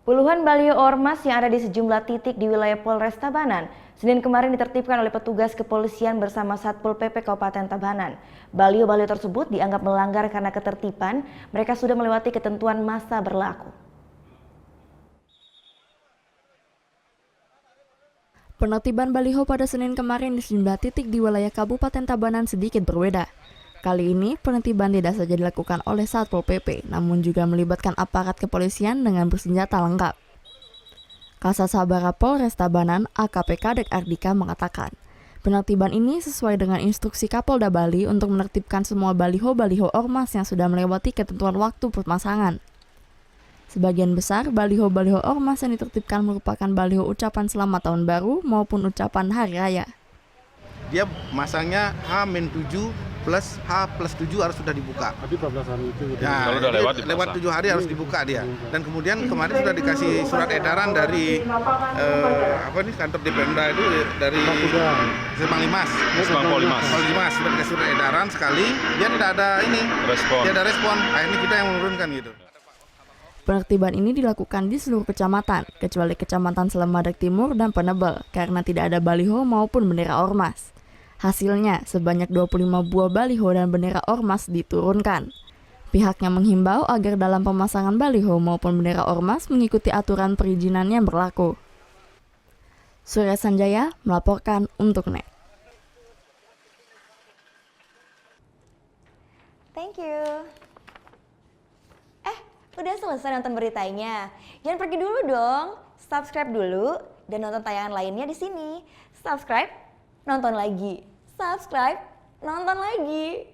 Puluhan baliho ormas yang ada di sejumlah titik di wilayah Polres Tabanan, Senin kemarin ditertibkan oleh petugas kepolisian bersama Satpol PP Kabupaten Tabanan. Baliho-baliho tersebut dianggap melanggar karena ketertiban, mereka sudah melewati ketentuan masa berlaku. Penertiban baliho pada Senin kemarin di sejumlah titik di wilayah Kabupaten Tabanan sedikit berbeda. Kali ini, penertiban tidak saja dilakukan oleh Satpol PP, namun juga melibatkan aparat kepolisian dengan bersenjata lengkap. Kasat Sabara Polres Tabanan, AKP Kadek Ardika mengatakan, penertiban ini sesuai dengan instruksi Kapolda Bali untuk menertibkan semua baliho-baliho ormas yang sudah melewati ketentuan waktu pemasangan. Sebagian besar baliho-baliho ormas yang ditertibkan merupakan baliho ucapan selamat tahun baru maupun ucapan hari raya. Dia masangnya H-7 plus H+7 harus sudah dibuka. Tapi 14 hari itu. Ya, kalau udah lewat 7 hari harus dibuka dia. Dan kemudian kemarin sudah dikasih surat edaran dari kantor Dipemda itu dari Simpang Limas. Polimas sudah dikasih surat edaran sekali, dia tidak ada respon. Akhirnya kita yang menurunkan gitu. Penertiban ini dilakukan di seluruh kecamatan, kecuali Kecamatan Selamadak Timur dan Penebel, karena tidak ada baliho maupun bendera ormas. Hasilnya, sebanyak 25 buah baliho dan bendera ormas diturunkan. Pihaknya menghimbau agar dalam pemasangan baliho maupun bendera ormas mengikuti aturan perizinan yang berlaku. Surya Sanjaya melaporkan untuk NET. Thank you. Udah selesai nonton beritanya? Jangan pergi dulu dong. Subscribe dulu dan nonton tayangan lainnya di sini. Subscribe, nonton lagi. Subscribe, nonton lagi.